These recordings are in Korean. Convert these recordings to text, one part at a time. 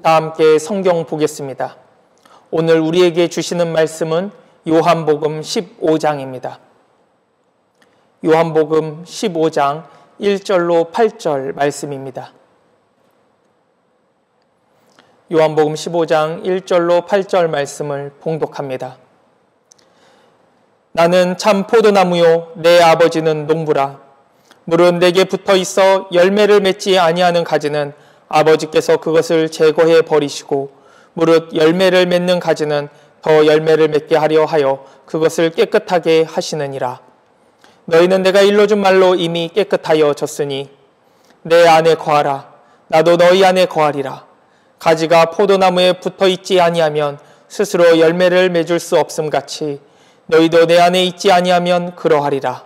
다 함께 성경 보겠습니다. 오늘 우리에게 주시는 말씀은 요한복음 15장입니다. 요한복음 15장 1절로 8절 말씀입니다. 요한복음 15장 1절로 8절 말씀을 봉독합니다. 나는 참 포도나무요 내 아버지는 농부라. 물은 내게 붙어 있어 열매를 맺지 아니하는 가지는 아버지께서 그것을 제거해 버리시고 무릇 열매를 맺는 가지는 더 열매를 맺게 하려 하여 그것을 깨끗하게 하시느니라. 너희는 내가 일러준 말로 이미 깨끗하여 졌으니 내 안에 거하라. 나도 너희 안에 거하리라. 가지가 포도나무에 붙어 있지 아니하면 스스로 열매를 맺을 수 없음 같이 너희도 내 안에 있지 아니하면 그러하리라.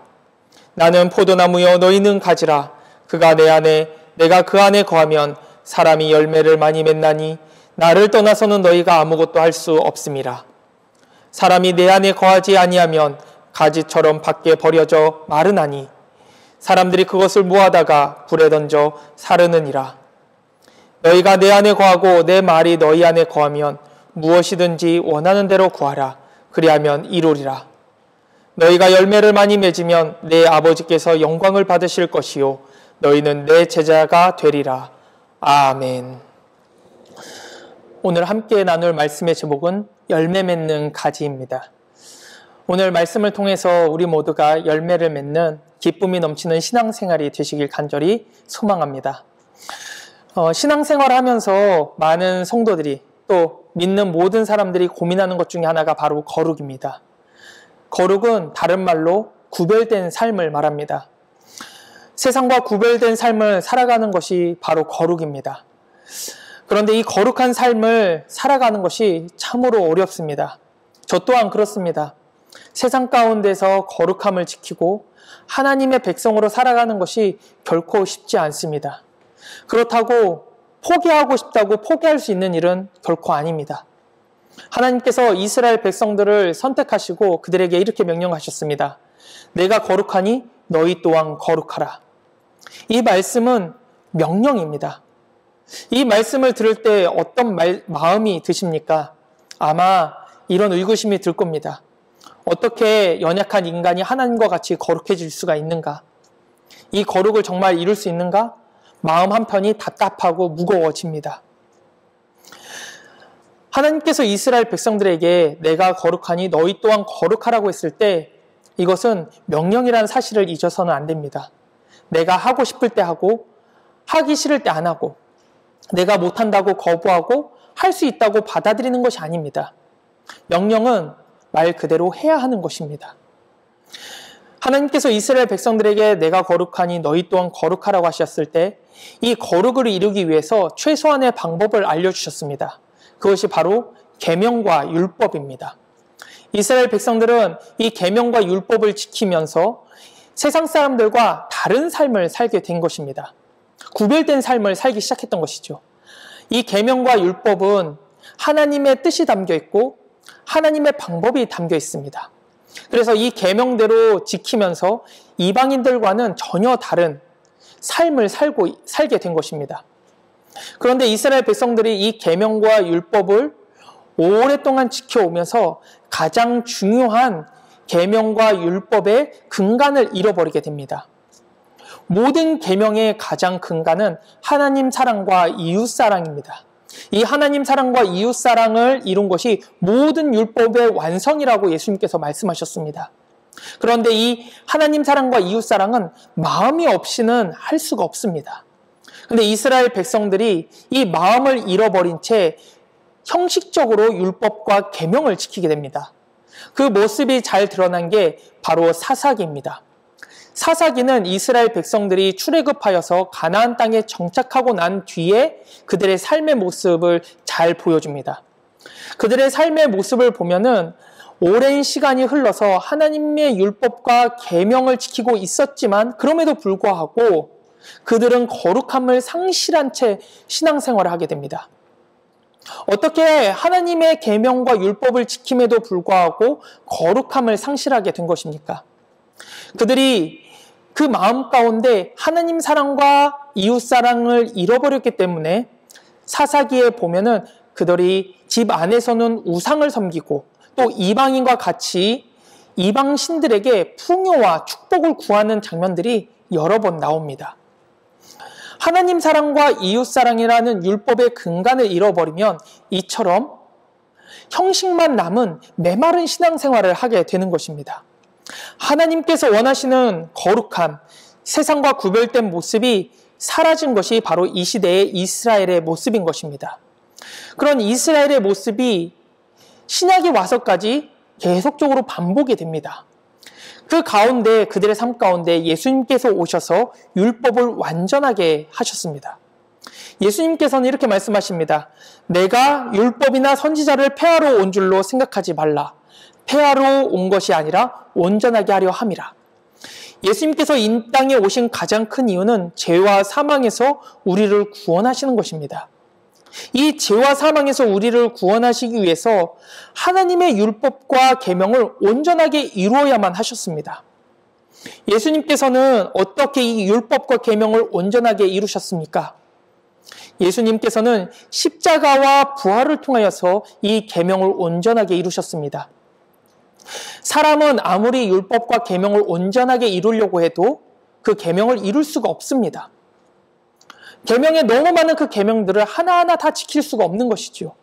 나는 포도나무여 너희는 가지라. 그가 내 안에 내가 그 안에 거하면 사람이 열매를 많이 맺나니 나를 떠나서는 너희가 아무것도 할 수 없음이라. 사람이 내 안에 거하지 아니하면 가지처럼 밖에 버려져 마르나니 사람들이 그것을 모아다가 불에 던져 사르느니라. 너희가 내 안에 거하고 내 말이 너희 안에 거하면 무엇이든지 원하는 대로 구하라. 그리하면 이루리라. 너희가 열매를 많이 맺으면 내 아버지께서 영광을 받으실 것이요 너희는 내 제자가 되리라. 아멘. 오늘 함께 나눌 말씀의 제목은 열매 맺는 가지입니다. 오늘 말씀을 통해서 우리 모두가 열매를 맺는 기쁨이 넘치는 신앙생활이 되시길 간절히 소망합니다. 신앙생활을 하면서 많은 성도들이 또 믿는 모든 사람들이 고민하는 것 중에 하나가 바로 거룩입니다. 거룩은 다른 말로 구별된 삶을 말합니다. 세상과 구별된 삶을 살아가는 것이 바로 거룩입니다. 그런데 이 거룩한 삶을 살아가는 것이 참으로 어렵습니다. 저 또한 그렇습니다. 세상 가운데서 거룩함을 지키고 하나님의 백성으로 살아가는 것이 결코 쉽지 않습니다. 그렇다고 포기하고 싶다고 포기할 수 있는 일은 결코 아닙니다. 하나님께서 이스라엘 백성들을 선택하시고 그들에게 이렇게 명령하셨습니다. 내가 거룩하니 너희 또한 거룩하라. 이 말씀은 명령입니다. 이 말씀을 들을 때 어떤 마음이 드십니까? 아마 이런 의구심이 들 겁니다. 어떻게 연약한 인간이 하나님과 같이 거룩해질 수가 있는가? 이 거룩을 정말 이룰 수 있는가? 마음 한편이 답답하고 무거워집니다. 하나님께서 이스라엘 백성들에게 내가 거룩하니 너희 또한 거룩하라고 했을 때 이것은 명령이라는 사실을 잊어서는 안 됩니다. 내가 하고 싶을 때 하고 하기 싫을 때 안 하고 내가 못한다고 거부하고 할 수 있다고 받아들이는 것이 아닙니다. 명령은 말 그대로 해야 하는 것입니다. 하나님께서 이스라엘 백성들에게 내가 거룩하니 너희 또한 거룩하라고 하셨을 때 이 거룩을 이루기 위해서 최소한의 방법을 알려주셨습니다. 그것이 바로 계명과 율법입니다. 이스라엘 백성들은 이 계명과 율법을 지키면서 세상 사람들과 다른 삶을 살게 된 것입니다. 구별된 삶을 살기 시작했던 것이죠. 이 계명과 율법은 하나님의 뜻이 담겨 있고 하나님의 방법이 담겨 있습니다. 그래서 이 계명대로 지키면서 이방인들과는 전혀 다른 삶을 살게 된 것입니다. 그런데 이스라엘 백성들이 이 계명과 율법을 오랫동안 지켜오면서 가장 중요한 계명과 율법의 근간을 잃어버리게 됩니다. 모든 계명의 가장 근간은 하나님 사랑과 이웃 사랑입니다. 이 하나님 사랑과 이웃 사랑을 이룬 것이 모든 율법의 완성이라고 예수님께서 말씀하셨습니다. 그런데 이 하나님 사랑과 이웃 사랑은 마음이 없이는 할 수가 없습니다. 그런데 이스라엘 백성들이 이 마음을 잃어버린 채 형식적으로 율법과 계명을 지키게 됩니다. 그 모습이 잘 드러난 게 바로 사사기입니다. 사사기는 이스라엘 백성들이 출애굽하여서 가나안 땅에 정착하고 난 뒤에 그들의 삶의 모습을 잘 보여줍니다. 그들의 삶의 모습을 보면은 오랜 시간이 흘러서 하나님의 율법과 계명을 지키고 있었지만 그럼에도 불구하고 그들은 거룩함을 상실한 채 신앙생활을 하게 됩니다. 어떻게 하나님의 계명과 율법을 지킴에도 불구하고 거룩함을 상실하게 된 것입니까? 그들이 그 마음 가운데 하나님 사랑과 이웃 사랑을 잃어버렸기 때문에 사사기에 보면은 그들이 집 안에서는 우상을 섬기고 또 이방인과 같이 이방 신들에게 풍요와 축복을 구하는 장면들이 여러 번 나옵니다. 하나님 사랑과 이웃 사랑이라는 율법의 근간을 잃어버리면 이처럼 형식만 남은 메마른 신앙생활을 하게 되는 것입니다. 하나님께서 원하시는 거룩함, 세상과 구별된 모습이 사라진 것이 바로 이 시대의 이스라엘의 모습인 것입니다. 그런 이스라엘의 모습이 신약이 와서까지 계속적으로 반복이 됩니다. 그 가운데, 그들의 삶 가운데 예수님께서 오셔서 율법을 완전하게 하셨습니다. 예수님께서는 이렇게 말씀하십니다. 내가 율법이나 선지자를 폐하러 온 줄로 생각하지 말라. 폐하러 온 것이 아니라 온전하게 하려 함이라. 예수님께서 이 땅에 오신 가장 큰 이유는 죄와 사망에서 우리를 구원하시는 것입니다. 이 죄와 사망에서 우리를 구원하시기 위해서 하나님의 율법과 계명을 온전하게 이루어야만 하셨습니다. 예수님께서는 어떻게 이 율법과 계명을 온전하게 이루셨습니까? 예수님께서는 십자가와 부활을 통하여서 이 계명을 온전하게 이루셨습니다. 사람은 아무리 율법과 계명을 온전하게 이루려고 해도 그 계명을 이룰 수가 없습니다. 계명에 너무 많은 그 계명들을 하나하나 다 지킬 수가 없는 것이죠.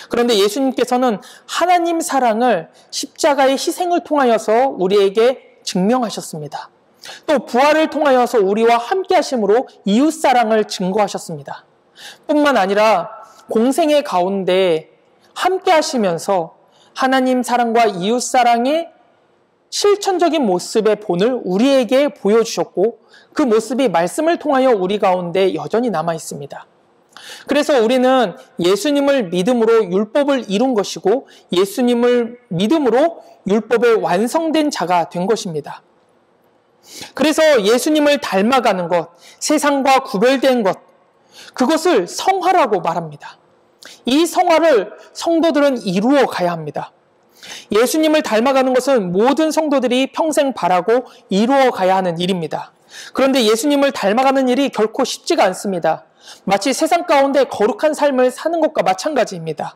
그런데 예수님께서는 하나님 사랑을 십자가의 희생을 통하여서 우리에게 증명하셨습니다. 또 부활을 통하여서 우리와 함께 하심으로 이웃 사랑을 증거하셨습니다. 뿐만 아니라 공생의 가운데 함께 하시면서 하나님 사랑과 이웃 사랑의 실천적인 모습의 본을 우리에게 보여주셨고 그 모습이 말씀을 통하여 우리 가운데 여전히 남아 있습니다. 그래서 우리는 예수님을 믿음으로 율법을 이룬 것이고 예수님을 믿음으로 율법의 완성된 자가 된 것입니다. 그래서 예수님을 닮아가는 것, 세상과 구별된 것, 그것을 성화라고 말합니다. 이 성화를 성도들은 이루어 가야 합니다. 예수님을 닮아가는 것은 모든 성도들이 평생 바라고 이루어 가야 하는 일입니다. 그런데 예수님을 닮아가는 일이 결코 쉽지가 않습니다. 마치 세상 가운데 거룩한 삶을 사는 것과 마찬가지입니다.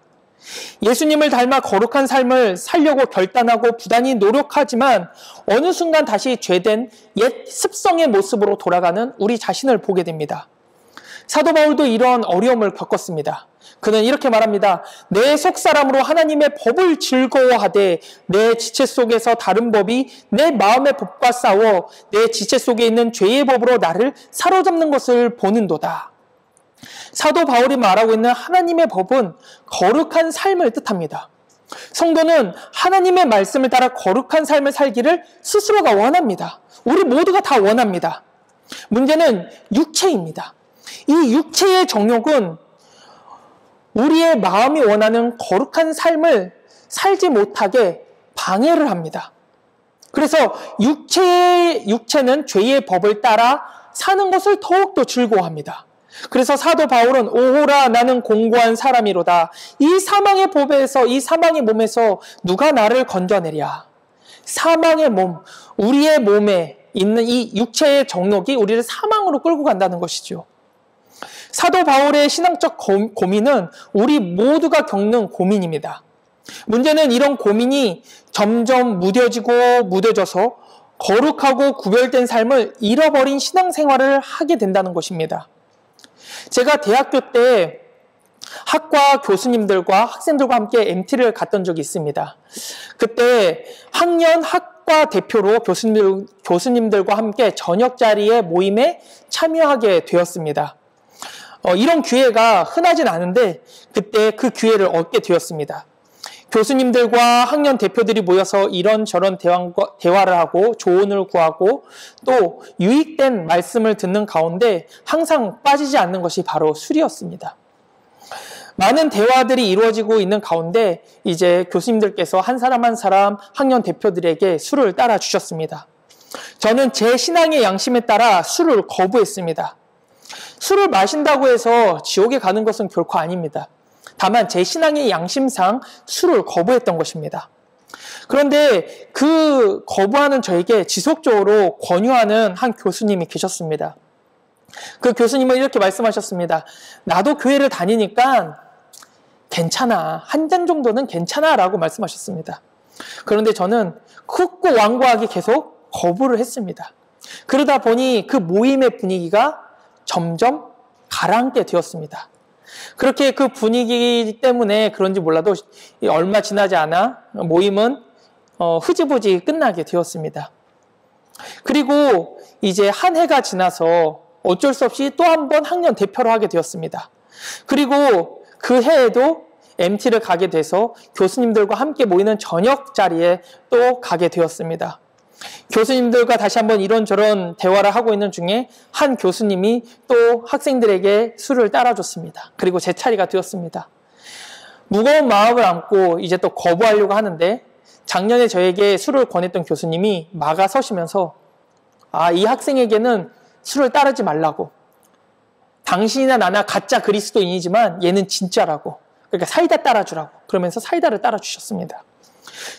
예수님을 닮아 거룩한 삶을 살려고 결단하고 부단히 노력하지만 어느 순간 다시 죄된 옛 습성의 모습으로 돌아가는 우리 자신을 보게 됩니다. 사도 바울도 이런 어려움을 겪었습니다. 그는 이렇게 말합니다. 내 속사람으로 하나님의 법을 즐거워하되 내 지체 속에서 다른 법이 내 마음의 법과 싸워 내 지체 속에 있는 죄의 법으로 나를 사로잡는 것을 보는도다. 사도 바울이 말하고 있는 하나님의 법은 거룩한 삶을 뜻합니다. 성도는 하나님의 말씀을 따라 거룩한 삶을 살기를 스스로가 원합니다. 우리 모두가 다 원합니다. 문제는 육체입니다. 이 육체의 정욕은 우리의 마음이 원하는 거룩한 삶을 살지 못하게 방해를 합니다. 그래서 육체는 죄의 법을 따라 사는 것을 더욱더 즐거워합니다. 그래서 사도 바울은 오호라 나는 공고한 사람이로다. 이 사망의 법에서 이 사망의 몸에서 누가 나를 건져내랴. 사망의 몸, 우리의 몸에 있는 이 육체의 정욕이 우리를 사망으로 끌고 간다는 것이죠. 사도 바울의 신앙적 고민은 우리 모두가 겪는 고민입니다. 문제는 이런 고민이 점점 무뎌져서 거룩하고 구별된 삶을 잃어버린 신앙생활을 하게 된다는 것입니다. 제가 대학교 때 학과 교수님들과 학생들과 함께 MT를 갔던 적이 있습니다. 그때 학년 학과 대표로 교수님들과 함께 저녁 자리의 모임에 참여하게 되었습니다. 이런 기회가 흔하진 않은데 그때 그 기회를 얻게 되었습니다. 교수님들과 학년 대표들이 모여서 이런저런 대화를 하고 조언을 구하고 또 유익된 말씀을 듣는 가운데 항상 빠지지 않는 것이 바로 술이었습니다. 많은 대화들이 이루어지고 있는 가운데 이제 교수님들께서 한 사람 한 사람 학년 대표들에게 술을 따라 주셨습니다. 저는 제 신앙의 양심에 따라 술을 거부했습니다. 술을 마신다고 해서 지옥에 가는 것은 결코 아닙니다. 다만 제 신앙의 양심상 술을 거부했던 것입니다. 그런데 그 거부하는 저에게 지속적으로 권유하는 한 교수님이 계셨습니다. 그 교수님은 이렇게 말씀하셨습니다. 나도 교회를 다니니까 괜찮아. 한 잔 정도는 괜찮아 라고 말씀하셨습니다. 그런데 저는 굳고 완고하게 계속 거부를 했습니다. 그러다 보니 그 모임의 분위기가 점점 가라앉게 되었습니다. 그렇게 그 분위기 때문에 그런지 몰라도 얼마 지나지 않아 모임은 흐지부지 끝나게 되었습니다. 그리고 이제 한 해가 지나서 어쩔 수 없이 또 한 번 학년 대표를 하게 되었습니다. 그리고 그 해에도 MT를 가게 돼서 교수님들과 함께 모이는 저녁 자리에 또 가게 되었습니다. 교수님들과 다시 한번 이런저런 대화를 하고 있는 중에 한 교수님이 또 학생들에게 술을 따라줬습니다. 그리고 제 차례가 되었습니다. 무거운 마음을 안고 이제 또 거부하려고 하는데 작년에 저에게 술을 권했던 교수님이 막아서시면서 이 학생에게는 술을 따르지 말라고. 당신이나 나나 가짜 그리스도인이지만 얘는 진짜라고. 그러니까 사이다 따라주라고. 그러면서 사이다를 따라주셨습니다.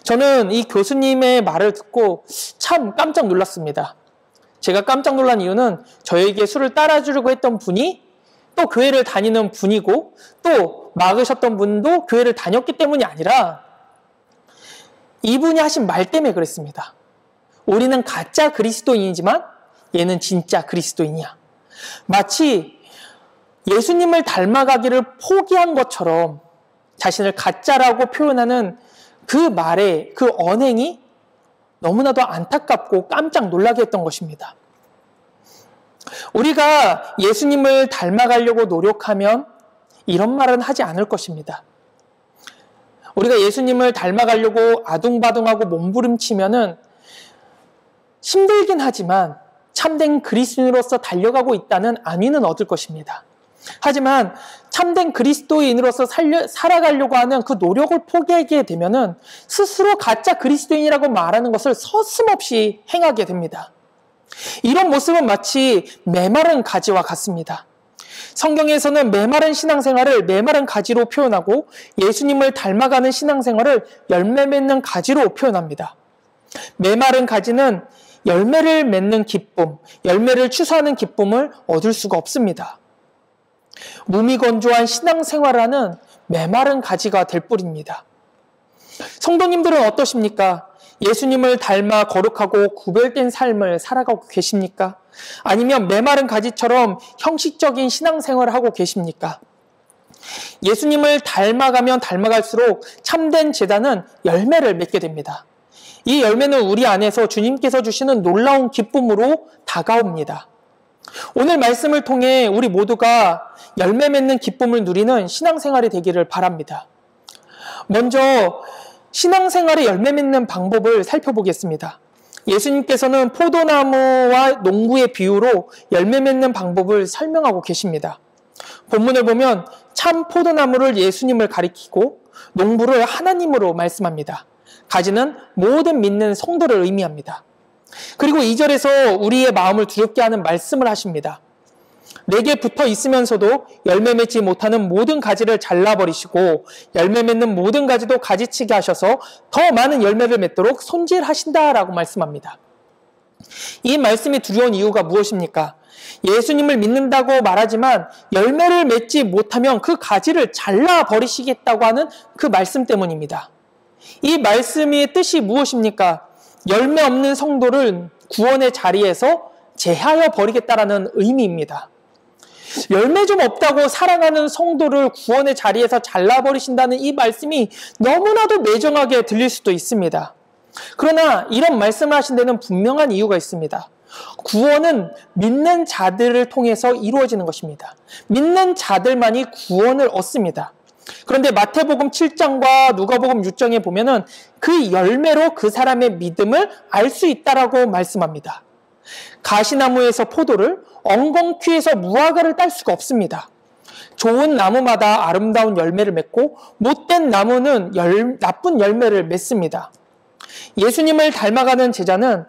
저는 이 교수님의 말을 듣고 참 깜짝 놀랐습니다. 제가 깜짝 놀란 이유는 저에게 술을 따라주려고 했던 분이 또 교회를 다니는 분이고 또 막으셨던 분도 교회를 다녔기 때문이 아니라 이분이 하신 말 때문에 그랬습니다. 우리는 가짜 그리스도인이지만 얘는 진짜 그리스도인이야. 마치 예수님을 닮아가기를 포기한 것처럼 자신을 가짜라고 표현하는 그 말의 그 언행이 너무나도 안타깝고 깜짝 놀라게 했던 것입니다. 우리가 예수님을 닮아가려고 노력하면 이런 말은 하지 않을 것입니다. 우리가 예수님을 닮아가려고 아둥바둥하고 몸부림치면은 힘들긴 하지만 참된 그리스도인으로서 달려가고 있다는 안위는 얻을 것입니다. 하지만 참된 그리스도인으로서 살아가려고 하는 그 노력을 포기하게 되면은 스스로 가짜 그리스도인이라고 말하는 것을 서슴없이 행하게 됩니다. 이런 모습은 마치 메마른 가지와 같습니다. 성경에서는 메마른 신앙생활을 메마른 가지로 표현하고 예수님을 닮아가는 신앙생활을 열매 맺는 가지로 표현합니다. 메마른 가지는 열매를 맺는 기쁨, 열매를 추수하는 기쁨을 얻을 수가 없습니다. 무미건조한 신앙생활하는 메마른 가지가 될 뿐입니다. 성도님들은 어떠십니까? 예수님을 닮아 거룩하고 구별된 삶을 살아가고 계십니까? 아니면 메마른 가지처럼 형식적인 신앙생활을 하고 계십니까? 예수님을 닮아가면 닮아갈수록 참된 제자는 열매를 맺게 됩니다. 이 열매는 우리 안에서 주님께서 주시는 놀라운 기쁨으로 다가옵니다. 오늘 말씀을 통해 우리 모두가 열매 맺는 기쁨을 누리는 신앙생활이 되기를 바랍니다. 먼저 신앙생활의 열매 맺는 방법을 살펴보겠습니다. 예수님께서는 포도나무와 농부의 비유로 열매 맺는 방법을 설명하고 계십니다. 본문을 보면 참 포도나무를 예수님을 가리키고 농부를 하나님으로 말씀합니다. 가지는 모든 믿는 성도를 의미합니다. 그리고 2절에서 우리의 마음을 두렵게 하는 말씀을 하십니다. 내게 붙어 있으면서도 열매 맺지 못하는 모든 가지를 잘라버리시고 열매 맺는 모든 가지도 가지치게 하셔서 더 많은 열매를 맺도록 손질하신다라고 말씀합니다. 이 말씀이 두려운 이유가 무엇입니까? 예수님을 믿는다고 말하지만 열매를 맺지 못하면 그 가지를 잘라버리시겠다고 하는 그 말씀 때문입니다. 이 말씀의 뜻이 무엇입니까? 열매 없는 성도를 구원의 자리에서 제하여 버리겠다라는 의미입니다. 열매 좀 없다고 살아가는 성도를 구원의 자리에서 잘라버리신다는 이 말씀이 너무나도 매정하게 들릴 수도 있습니다. 그러나 이런 말씀을 하신 데는 분명한 이유가 있습니다. 구원은 믿는 자들을 통해서 이루어지는 것입니다. 믿는 자들만이 구원을 얻습니다. 그런데 마태복음 7장과 누가복음 6장에 보면은 그 열매로 그 사람의 믿음을 알 수 있다라고 말씀합니다. 가시나무에서 포도를, 엉겅퀴에서 무화과를 딸 수가 없습니다. 좋은 나무마다 아름다운 열매를 맺고 못된 나무는 나쁜 열매를 맺습니다. 예수님을 닮아가는 제자는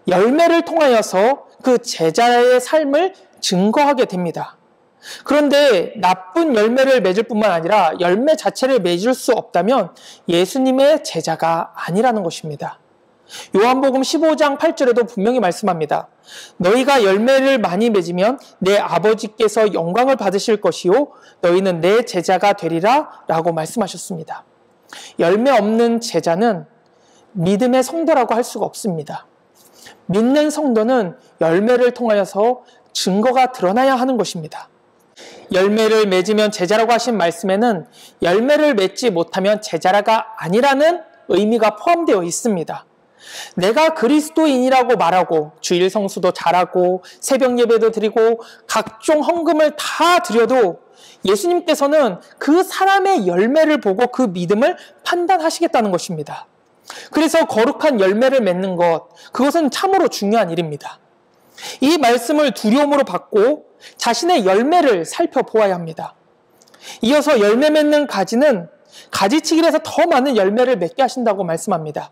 열매를 통하여서 그 제자의 삶을 증거하게 됩니다. 그런데 나쁜 열매를 맺을 뿐만 아니라 열매 자체를 맺을 수 없다면 예수님의 제자가 아니라는 것입니다. 요한복음 15장 8절에도 분명히 말씀합니다. 너희가 열매를 많이 맺으면 내 아버지께서 영광을 받으실 것이요 너희는 내 제자가 되리라 라고 말씀하셨습니다. 열매 없는 제자는 믿음의 성도라고 할 수가 없습니다. 믿는 성도는 열매를 통하여서 증거가 드러나야 하는 것입니다. 열매를 맺으면 제자라고 하신 말씀에는 열매를 맺지 못하면 제자가 아니라는 의미가 포함되어 있습니다. 내가 그리스도인이라고 말하고 주일 성수도 잘하고 새벽 예배도 드리고 각종 헌금을 다 드려도 예수님께서는 그 사람의 열매를 보고 그 믿음을 판단하시겠다는 것입니다. 그래서 거룩한 열매를 맺는 것, 그것은 참으로 중요한 일입니다. 이 말씀을 두려움으로 받고 자신의 열매를 살펴보아야 합니다. 이어서 열매 맺는 가지는 가지치기를 해서 더 많은 열매를 맺게 하신다고 말씀합니다.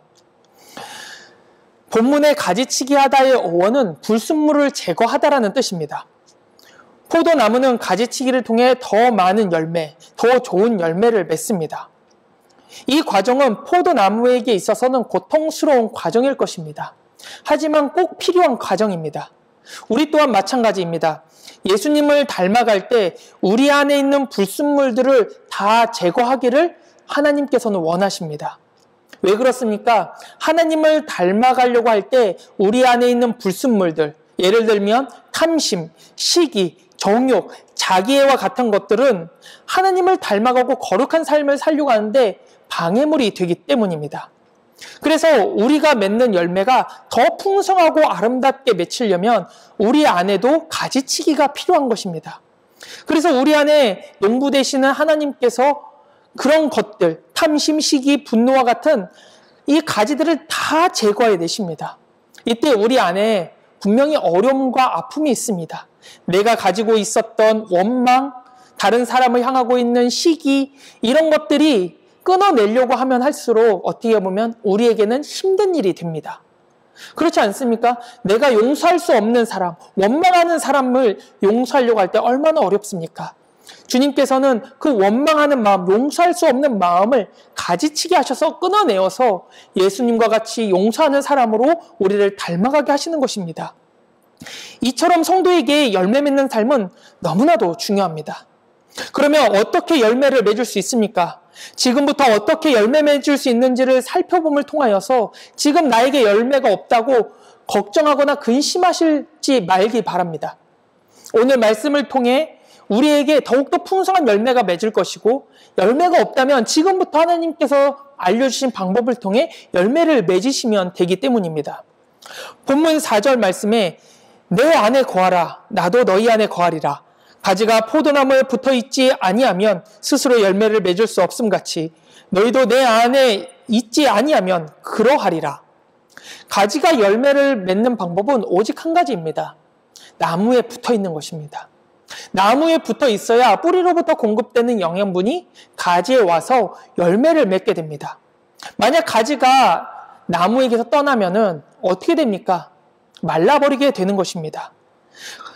본문의 가지치기 하다의 어원은 불순물을 제거하다라는 뜻입니다. 포도나무는 가지치기를 통해 더 많은 열매, 더 좋은 열매를 맺습니다. 이 과정은 포도나무에게 있어서는 고통스러운 과정일 것입니다. 하지만 꼭 필요한 과정입니다. 우리 또한 마찬가지입니다. 예수님을 닮아갈 때 우리 안에 있는 불순물들을 다 제거하기를 하나님께서는 원하십니다. 왜 그렇습니까? 하나님을 닮아가려고 할 때 우리 안에 있는 불순물들, 예를 들면 탐심, 시기, 정욕, 자기애와 같은 것들은 하나님을 닮아가고 거룩한 삶을 살려고 하는데 방해물이 되기 때문입니다. 그래서 우리가 맺는 열매가 더 풍성하고 아름답게 맺히려면 우리 안에도 가지치기가 필요한 것입니다. 그래서 우리 안에 농부되시는 하나님께서 그런 것들, 탐심, 시기, 분노와 같은 이 가지들을 다 제거해 내십니다. 이때 우리 안에 분명히 어려움과 아픔이 있습니다. 내가 가지고 있었던 원망, 다른 사람을 향하고 있는 시기, 이런 것들이 끊어내려고 하면 할수록 어떻게 보면 우리에게는 힘든 일이 됩니다. 그렇지 않습니까? 내가 용서할 수 없는 사람, 원망하는 사람을 용서하려고 할 때 얼마나 어렵습니까? 주님께서는 그 원망하는 마음, 용서할 수 없는 마음을 가지치게 하셔서 끊어내어서 예수님과 같이 용서하는 사람으로 우리를 닮아가게 하시는 것입니다. 이처럼 성도에게 열매 맺는 삶은 너무나도 중요합니다. 그러면 어떻게 열매를 맺을 수 있습니까? 지금부터 어떻게 열매 맺을 수 있는지를 살펴봄을 통하여서 지금 나에게 열매가 없다고 걱정하거나 근심하실지 말기 바랍니다. 오늘 말씀을 통해 우리에게 더욱더 풍성한 열매가 맺을 것이고 열매가 없다면 지금부터 하나님께서 알려주신 방법을 통해 열매를 맺으시면 되기 때문입니다. 본문 4절 말씀에 내 안에 거하라 나도 너희 안에 거하리라 가지가 포도나무에 붙어있지 아니하면 스스로 열매를 맺을 수 없음같이 너희도 내 안에 있지 아니하면 그러하리라. 가지가 열매를 맺는 방법은 오직 한 가지입니다. 나무에 붙어있는 것입니다. 나무에 붙어 있어야 뿌리로부터 공급되는 영양분이 가지에 와서 열매를 맺게 됩니다. 만약 가지가 나무에게서 떠나면은 어떻게 됩니까? 말라버리게 되는 것입니다.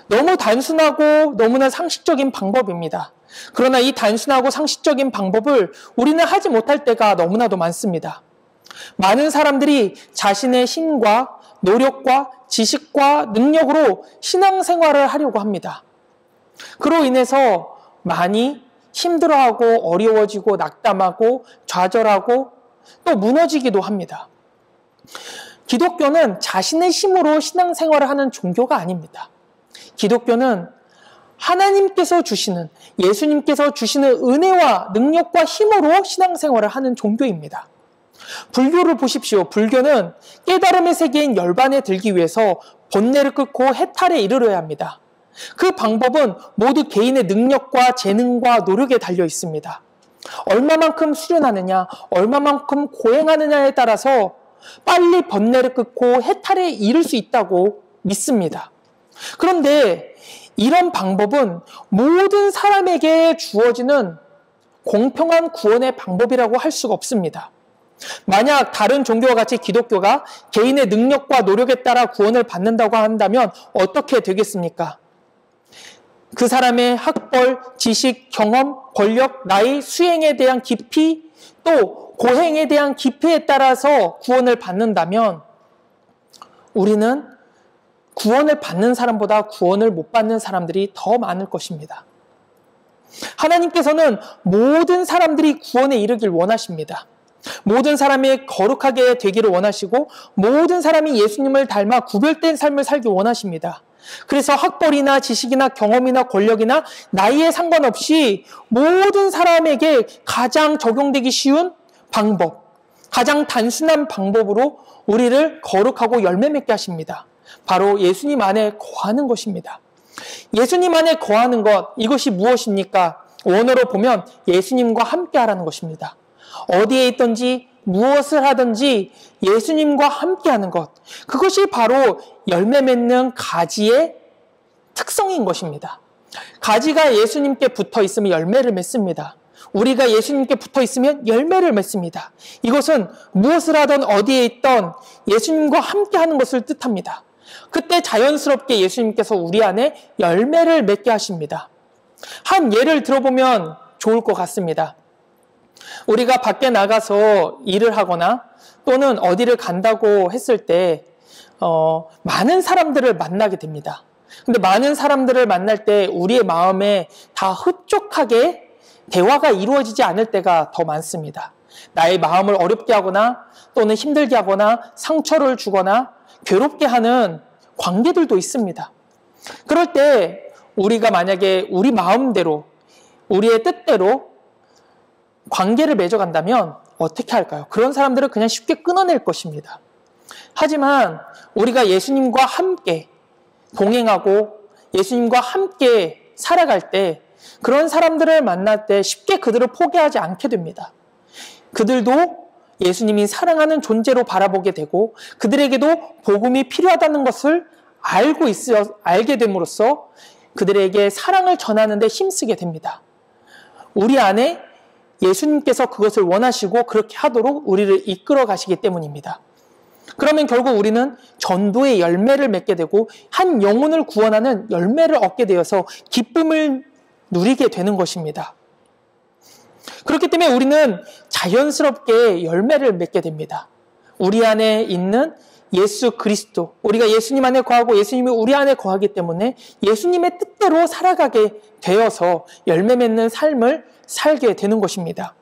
너무 단순하고 너무나 상식적인 방법입니다. 그러나 이 단순하고 상식적인 방법을 우리는 하지 못할 때가 너무나도 많습니다. 많은 사람들이 자신의 힘과 노력과 지식과 능력으로 신앙생활을 하려고 합니다. 그로 인해서 많이 힘들어하고 어려워지고 낙담하고 좌절하고 또 무너지기도 합니다. 기독교는 자신의 힘으로 신앙생활을 하는 종교가 아닙니다. 기독교는 하나님께서 주시는, 예수님께서 주시는 은혜와 능력과 힘으로 신앙생활을 하는 종교입니다. 불교를 보십시오. 불교는 깨달음의 세계인 열반에 들기 위해서 번뇌를 끊고 해탈에 이르러야 합니다. 그 방법은 모두 개인의 능력과 재능과 노력에 달려 있습니다. 얼마만큼 수련하느냐, 얼마만큼 고행하느냐에 따라서 빨리 번뇌를 끊고 해탈에 이를 수 있다고 믿습니다. 그런데 이런 방법은 모든 사람에게 주어지는 공평한 구원의 방법이라고 할 수가 없습니다. 만약 다른 종교와 같이 기독교가 개인의 능력과 노력에 따라 구원을 받는다고 한다면 어떻게 되겠습니까? 그 사람의 학벌, 지식, 경험, 권력, 나이, 수행에 대한 깊이, 또 고행에 대한 깊이에 따라서 구원을 받는다면 우리는 구원을 받는 사람보다 구원을 못 받는 사람들이 더 많을 것입니다. 하나님께서는 모든 사람들이 구원에 이르길 원하십니다. 모든 사람이 거룩하게 되기를 원하시고 모든 사람이 예수님을 닮아 구별된 삶을 살기 원하십니다. 그래서 학벌이나 지식이나 경험이나 권력이나 나이에 상관없이 모든 사람에게 가장 적용되기 쉬운 방법, 가장 단순한 방법으로 우리를 거룩하고 열매 맺게 하십니다. 바로 예수님 안에 거하는 것입니다. 예수님 안에 거하는 것, 이것이 무엇입니까? 원어로 보면 예수님과 함께 하라는 것입니다. 어디에 있든지 무엇을 하든지 예수님과 함께 하는 것, 그것이 바로 열매 맺는 가지의 특성인 것입니다. 가지가 예수님께 붙어 있으면 열매를 맺습니다. 우리가 예수님께 붙어 있으면 열매를 맺습니다. 이것은 무엇을 하든 어디에 있든 예수님과 함께 하는 것을 뜻합니다. 그때 자연스럽게 예수님께서 우리 안에 열매를 맺게 하십니다. 한 예를 들어보면 좋을 것 같습니다. 우리가 밖에 나가서 일을 하거나 또는 어디를 간다고 했을 때 많은 사람들을 만나게 됩니다. 근데 많은 사람들을 만날 때 우리의 마음에 다 흡족하게 대화가 이루어지지 않을 때가 더 많습니다. 나의 마음을 어렵게 하거나 또는 힘들게 하거나 상처를 주거나 괴롭게 하는 관계들도 있습니다. 그럴 때 우리가 만약에 우리 마음대로 우리의 뜻대로 관계를 맺어간다면 어떻게 할까요? 그런 사람들은 그냥 쉽게 끊어낼 것입니다. 하지만 우리가 예수님과 함께 동행하고 예수님과 함께 살아갈 때 그런 사람들을 만날 때 쉽게 그들을 포기하지 않게 됩니다. 그들도 예수님이 사랑하는 존재로 바라보게 되고 그들에게도 복음이 필요하다는 것을 알게 됨으로써 그들에게 사랑을 전하는 데 힘쓰게 됩니다. 우리 안에 예수님께서 그것을 원하시고 그렇게 하도록 우리를 이끌어 가시기 때문입니다. 그러면 결국 우리는 전도의 열매를 맺게 되고 한 영혼을 구원하는 열매를 얻게 되어서 기쁨을 누리게 되는 것입니다. 그렇기 때문에 우리는 자연스럽게 열매를 맺게 됩니다. 우리 안에 있는 예수 그리스도, 우리가 예수님 안에 거하고 예수님이 우리 안에 거하기 때문에 예수님의 뜻대로 살아가게 되어서 열매 맺는 삶을 살게 되는 것입니다.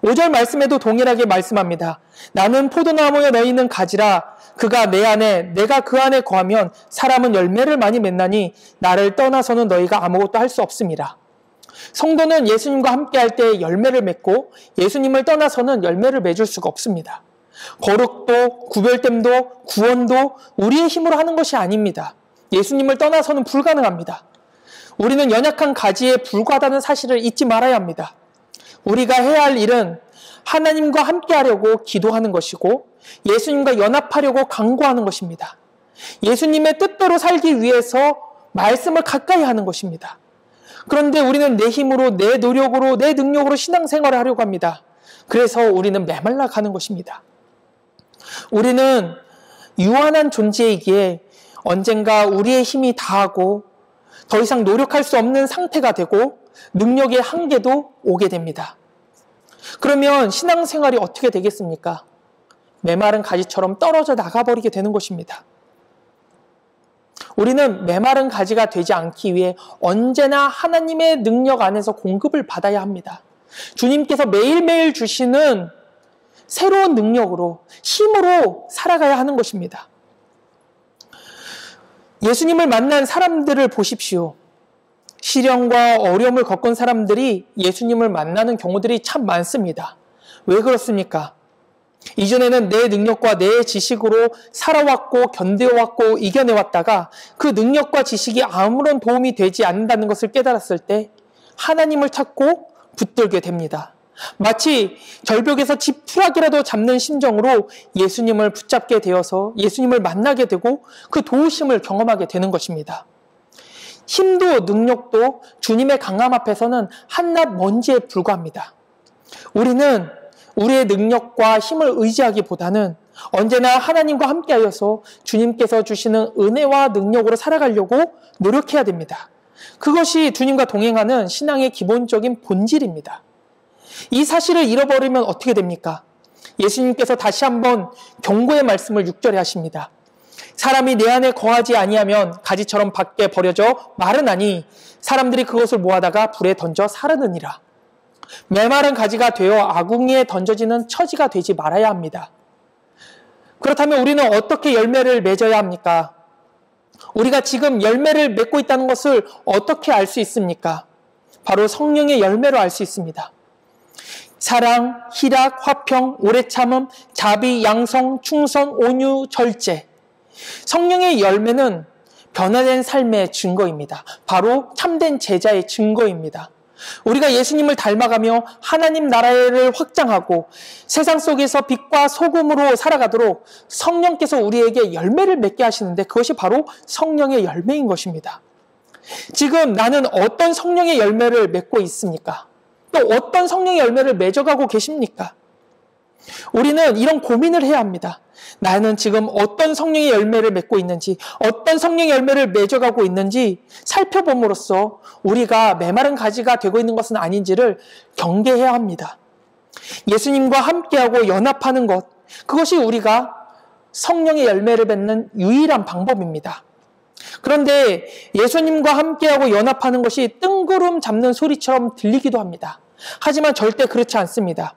5절 말씀에도 동일하게 말씀합니다. 나는 포도나무여 너희는 가지라. 그가 내 안에 내가 그 안에 거하면 사람은 열매를 많이 맺나니 나를 떠나서는 너희가 아무것도 할 수 없음이라. 성도는 예수님과 함께 할 때 열매를 맺고 예수님을 떠나서는 열매를 맺을 수가 없습니다. 거룩도 구별됨도 구원도 우리의 힘으로 하는 것이 아닙니다. 예수님을 떠나서는 불가능합니다. 우리는 연약한 가지에 불과하다는 사실을 잊지 말아야 합니다. 우리가 해야 할 일은 하나님과 함께 하려고 기도하는 것이고 예수님과 연합하려고 간구하는 것입니다. 예수님의 뜻대로 살기 위해서 말씀을 가까이 하는 것입니다. 그런데 우리는 내 힘으로, 내 노력으로, 내 능력으로 신앙생활을 하려고 합니다. 그래서 우리는 메말라 가는 것입니다. 우리는 유한한 존재이기에 언젠가 우리의 힘이 다하고 더 이상 노력할 수 없는 상태가 되고 능력의 한계도 오게 됩니다. 그러면 신앙생활이 어떻게 되겠습니까? 메마른 가지처럼 떨어져 나가버리게 되는 것입니다. 우리는 메마른 가지가 되지 않기 위해 언제나 하나님의 능력 안에서 공급을 받아야 합니다. 주님께서 매일매일 주시는 새로운 능력으로, 힘으로 살아가야 하는 것입니다. 예수님을 만난 사람들을 보십시오. 시련과 어려움을 겪은 사람들이 예수님을 만나는 경우들이 참 많습니다. 왜 그렇습니까? 이전에는 내 능력과 내 지식으로 살아왔고 견뎌왔고 이겨내왔다가 그 능력과 지식이 아무런 도움이 되지 않는다는 것을 깨달았을 때 하나님을 찾고 붙들게 됩니다. 마치 절벽에서 지푸라기라도 잡는 심정으로 예수님을 붙잡게 되어서 예수님을 만나게 되고 그 도우심을 경험하게 되는 것입니다. 힘도 능력도 주님의 강함 앞에서는 한낱 먼지에 불과합니다. 우리는 우리의 능력과 힘을 의지하기보다는 언제나 하나님과 함께하여서 주님께서 주시는 은혜와 능력으로 살아가려고 노력해야 됩니다. 그것이 주님과 동행하는 신앙의 기본적인 본질입니다. 이 사실을 잃어버리면 어떻게 됩니까? 예수님께서 다시 한번 경고의 말씀을 6절에 하십니다. 사람이 내 안에 거하지 아니하면 가지처럼 밖에 버려져 마르나니 사람들이 그것을 모아다가 불에 던져 사르느니라. 메마른 가지가 되어 아궁이에 던져지는 처지가 되지 말아야 합니다. 그렇다면 우리는 어떻게 열매를 맺어야 합니까? 우리가 지금 열매를 맺고 있다는 것을 어떻게 알 수 있습니까? 바로 성령의 열매로 알 수 있습니다. 사랑, 희락, 화평, 오래 참음, 자비, 양성, 충성, 온유, 절제. 성령의 열매는 변화된 삶의 증거입니다. 바로 참된 제자의 증거입니다. 우리가 예수님을 닮아가며 하나님 나라를 확장하고 세상 속에서 빛과 소금으로 살아가도록 성령께서 우리에게 열매를 맺게 하시는데 그것이 바로 성령의 열매인 것입니다. 지금 나는 어떤 성령의 열매를 맺고 있습니까? 또 어떤 성령의 열매를 맺어가고 계십니까? 우리는 이런 고민을 해야 합니다. 나는 지금 어떤 성령의 열매를 맺고 있는지, 어떤 성령의 열매를 맺어가고 있는지 살펴봄으로써 우리가 메마른 가지가 되고 있는 것은 아닌지를 경계해야 합니다. 예수님과 함께하고 연합하는 것, 그것이 우리가 성령의 열매를 맺는 유일한 방법입니다. 그런데 예수님과 함께하고 연합하는 것이 뜬구름 잡는 소리처럼 들리기도 합니다. 하지만 절대 그렇지 않습니다.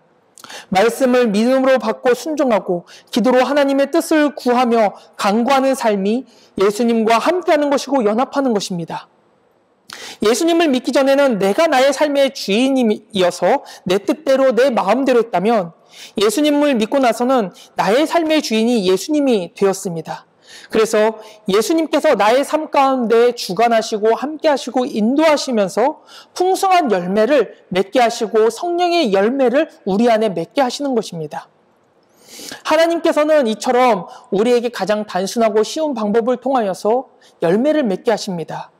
말씀을 믿음으로 받고 순종하고 기도로 하나님의 뜻을 구하며 간구하는 삶이 예수님과 함께하는 것이고 연합하는 것입니다. 예수님을 믿기 전에는 내가 나의 삶의 주인이어서 내 뜻대로 내 마음대로 했다면 예수님을 믿고 나서는 나의 삶의 주인이 예수님이 되었습니다. 그래서 예수님께서 나의 삶 가운데 주관하시고 함께하시고 인도하시면서 풍성한 열매를 맺게 하시고 성령의 열매를 우리 안에 맺게 하시는 것입니다. 하나님께서는 이처럼 우리에게 가장 단순하고 쉬운 방법을 통하여서 열매를 맺게 하십니다.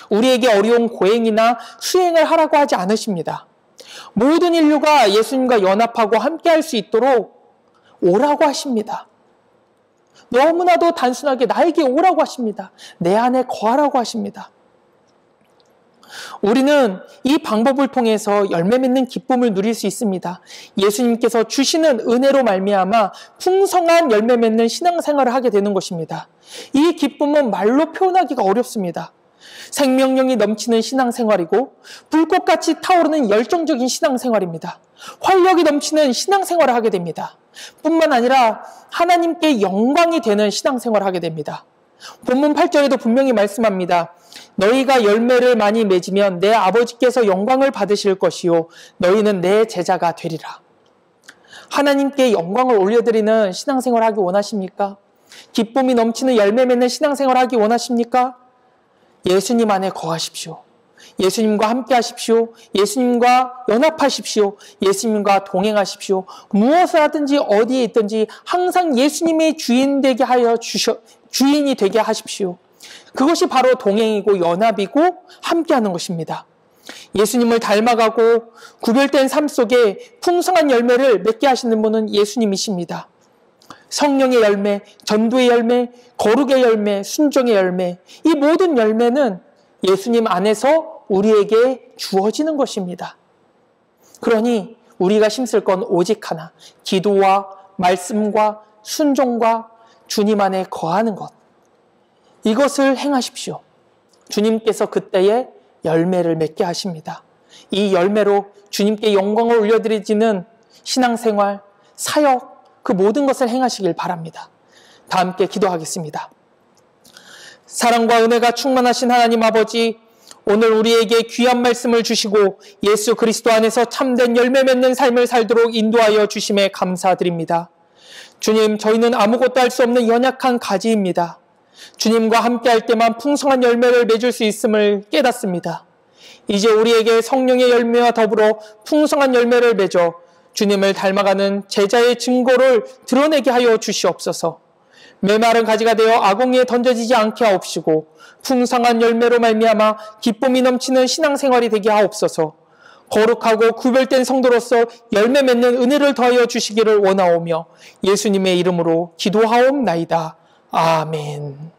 우리에게 어려운 고행이나 수행을 하라고 하지 않으십니다. 모든 인류가 예수님과 연합하고 함께할 수 있도록 오라고 하십니다. 너무나도 단순하게 나에게 오라고 하십니다. 내 안에 거하라고 하십니다. 우리는 이 방법을 통해서 열매 맺는 기쁨을 누릴 수 있습니다. 예수님께서 주시는 은혜로 말미암아 풍성한 열매 맺는 신앙생활을 하게 되는 것입니다. 이 기쁨은 말로 표현하기가 어렵습니다. 생명력이 넘치는 신앙생활이고 불꽃같이 타오르는 열정적인 신앙생활입니다. 활력이 넘치는 신앙생활을 하게 됩니다. 뿐만 아니라 하나님께 영광이 되는 신앙생활을 하게 됩니다. 본문 8절에도 분명히 말씀합니다. 너희가 열매를 많이 맺으면 내 아버지께서 영광을 받으실 것이요 너희는 내 제자가 되리라. 하나님께 영광을 올려드리는 신앙생활을 하기 원하십니까? 기쁨이 넘치는 열매 맺는 신앙생활을 하기 원하십니까? 예수님 안에 거하십시오. 예수님과 함께 하십시오. 예수님과 연합하십시오. 예수님과 동행하십시오. 무엇을 하든지 어디에 있든지 항상 예수님의 주인이 되게 하십시오. 그것이 바로 동행이고 연합이고 함께하는 것입니다. 예수님을 닮아가고 구별된 삶 속에 풍성한 열매를 맺게 하시는 분은 예수님이십니다. 성령의 열매, 전도의 열매, 거룩의 열매, 순종의 열매, 이 모든 열매는 예수님 안에서 우리에게 주어지는 것입니다. 그러니 우리가 힘쓸 건 오직 하나, 기도와 말씀과 순종과 주님 안에 거하는 것. 이것을 행하십시오. 주님께서 그때에 열매를 맺게 하십니다. 이 열매로 주님께 영광을 올려드리지는 신앙생활, 사역, 그 모든 것을 행하시길 바랍니다. 다 함께 기도하겠습니다. 사랑과 은혜가 충만하신 하나님 아버지, 오늘 우리에게 귀한 말씀을 주시고 예수 그리스도 안에서 참된 열매 맺는 삶을 살도록 인도하여 주심에 감사드립니다. 주님, 저희는 아무것도 할 수 없는 연약한 가지입니다. 주님과 함께할 때만 풍성한 열매를 맺을 수 있음을 깨닫습니다. 이제 우리에게 성령의 열매와 더불어 풍성한 열매를 맺어 주님을 닮아가는 제자의 증거를 드러내게 하여 주시옵소서. 메마른 가지가 되어 아궁이에 던져지지 않게 하옵시고 풍성한 열매로 말미암아 기쁨이 넘치는 신앙생활이 되게 하옵소서. 거룩하고 구별된 성도로서 열매 맺는 은혜를 더하여 주시기를 원하오며 예수님의 이름으로 기도하옵나이다. 아멘.